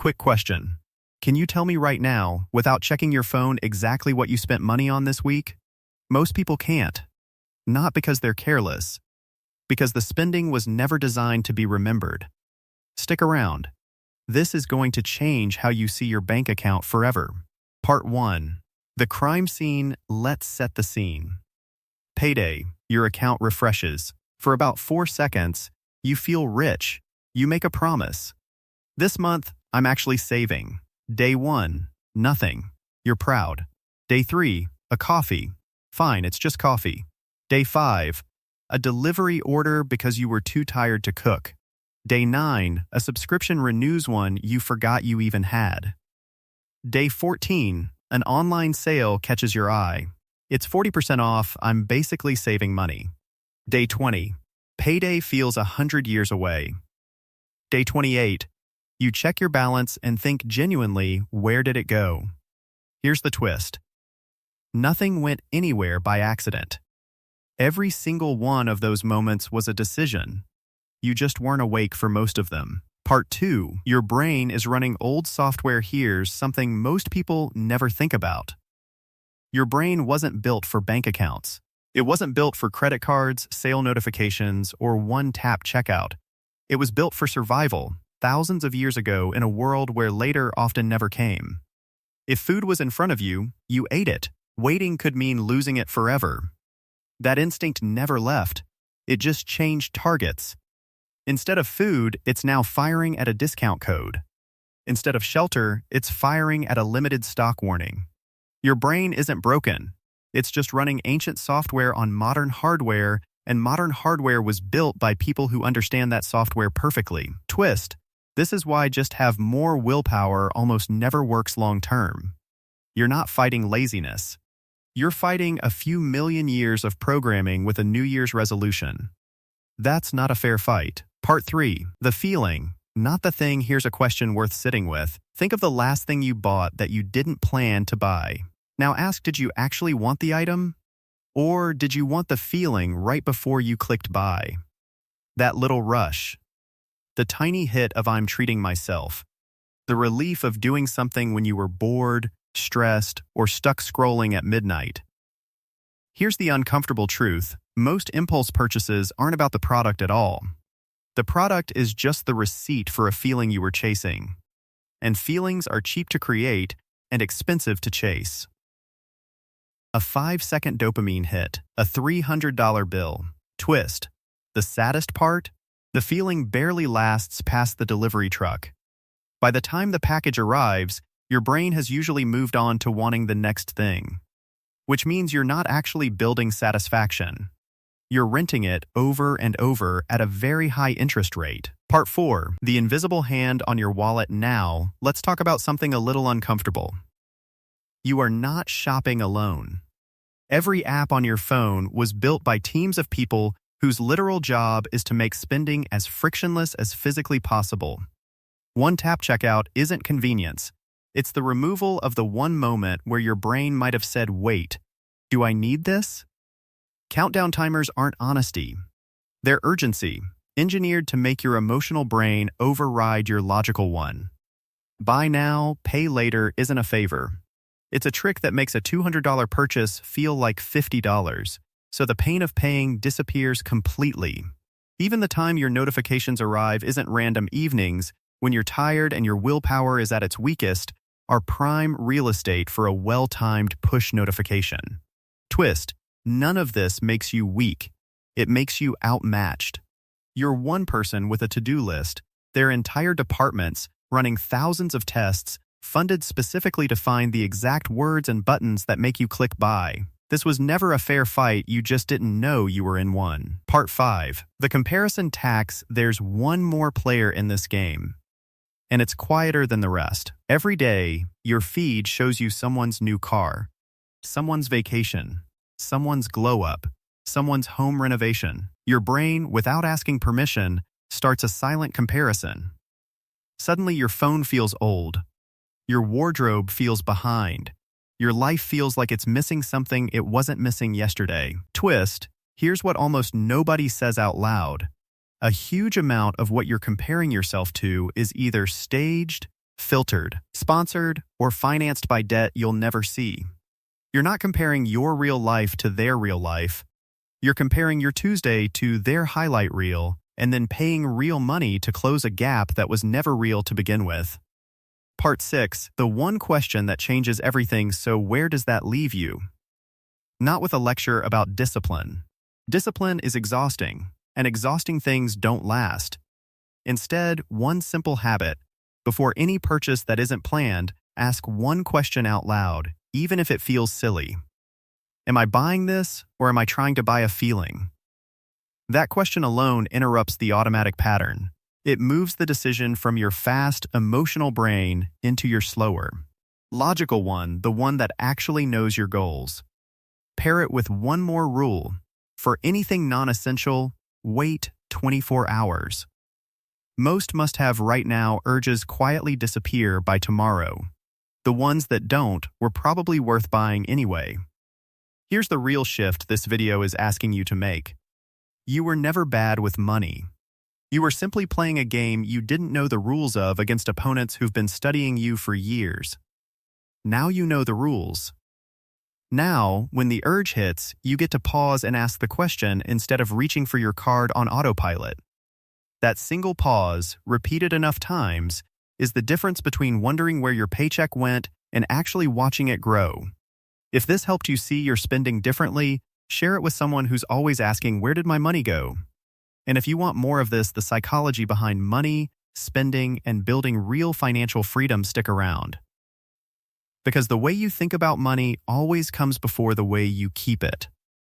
Quick question. Can you tell me right now, without checking your phone, exactly what you spent money on this week? Most people can't. Not because they're careless, because the spending was never designed to be remembered. Stick around. This is going to change how you see your bank account forever. Part 1. The crime scene. Let's set the scene. Payday. Your account refreshes. For about 4 seconds, you feel rich. You make a promise. This month, I'm actually saving. Day 1. Nothing. You're proud. Day 3. A coffee. Fine, it's just coffee. Day 5. A delivery order because you were too tired to cook. Day 9, a subscription renews one you forgot you even had. Day 14, an online sale catches your eye. It's 40% off, I'm basically saving money. Day 20, payday feels 100 years away. Day 28, you check your balance and think genuinely, where did it go? Here's the twist. Nothing went anywhere by accident. Every single one of those moments was a decision. You just weren't awake for most of them. Part 2. Your brain is running old software. Here's something most people never think about. Your brain wasn't built for bank accounts. It wasn't built for credit cards, sale notifications, or one-tap checkout. It was built for survival, thousands of years ago in a world where later often never came. If food was in front of you, you ate it. Waiting could mean losing it forever. That instinct never left. It just changed targets. Instead of food, it's now firing at a discount code. Instead of shelter, it's firing at a limited stock warning. Your brain isn't broken. It's just running ancient software on modern hardware, and modern hardware was built by people who understand that software perfectly. Twist. This is why just have more willpower almost never works long term. You're not fighting laziness. You're fighting a few million years of programming with a New Year's resolution. That's not a fair fight. Part 3. The feeling, not the thing. Here's a question worth sitting with. Think of the last thing you bought that you didn't plan to buy. Now ask, did you actually want the item? Or did you want the feeling right before you clicked buy? That little rush. The tiny hit of I'm treating myself. The relief of doing something when you were bored, stressed, or stuck scrolling at midnight. Here's the uncomfortable truth. Most impulse purchases aren't about the product at all. The product is just the receipt for a feeling you were chasing. And feelings are cheap to create and expensive to chase. A 5-second dopamine hit, a $300 bill. Twist. The saddest part? The feeling barely lasts past the delivery truck. By the time the package arrives, your brain has usually moved on to wanting the next thing. Which means you're not actually building satisfaction. You're renting it over and over at a very high interest rate. Part 4. The invisible hand on your wallet. Now, let's talk about something a little uncomfortable. You are not shopping alone. Every app on your phone was built by teams of people whose literal job is to make spending as frictionless as physically possible. One-tap checkout isn't convenience. It's the removal of the one moment where your brain might have said, wait, do I need this? Countdown timers aren't honesty. They're urgency, engineered to make your emotional brain override your logical one. Buy now, pay later isn't a favor. It's a trick that makes a $200 purchase feel like $50, so the pain of paying disappears completely. Even the time your notifications arrive isn't random. Evenings, when you're tired and your willpower is at its weakest, are prime real estate for a well-timed push notification. Twist. None of this makes you weak. It makes you outmatched. You're one person with a to-do list, their entire departments running thousands of tests, funded specifically to find the exact words and buttons that make you click buy. This was never a fair fight, you just didn't know you were in one. Part 5. The comparison tax. There's one more player in this game. And it's quieter than the rest. Every day, your feed shows you someone's new car, someone's vacation, someone's glow-up, someone's home renovation. Your brain, without asking permission, starts a silent comparison. Suddenly your phone feels old. Your wardrobe feels behind. Your life feels like it's missing something it wasn't missing yesterday. Twist. Here's what almost nobody says out loud. A huge amount of what you're comparing yourself to is either staged, filtered, sponsored, or financed by debt you'll never see. You're not comparing your real life to their real life. You're comparing your Tuesday to their highlight reel and then paying real money to close a gap that was never real to begin with. Part 6, the one question that changes everything, so where does that leave you? Not with a lecture about discipline. Discipline is exhausting, and exhausting things don't last. Instead, one simple habit. Before any purchase that isn't planned, ask one question out loud, even if it feels silly. Am I buying this, or am I trying to buy a feeling? That question alone interrupts the automatic pattern. It moves the decision from your fast, emotional brain into your slower, logical one, the one that actually knows your goals. Pair it with one more rule. For anything non-essential, wait 24 hours. Most must-have right now urges quietly disappear by tomorrow. The ones that don't were probably worth buying anyway. Here's the real shift this video is asking you to make. You were never bad with money. You were simply playing a game you didn't know the rules of against opponents who've been studying you for years. Now you know the rules. Now, when the urge hits, you get to pause and ask the question instead of reaching for your card on autopilot. That single pause, repeated enough times, is the difference between wondering where your paycheck went and actually watching it grow. If this helped you see your spending differently, share it with someone who's always asking, where did my money go? And if you want more of this, the psychology behind money, spending, and building real financial freedom, stick around. Because the way you think about money always comes before the way you keep it.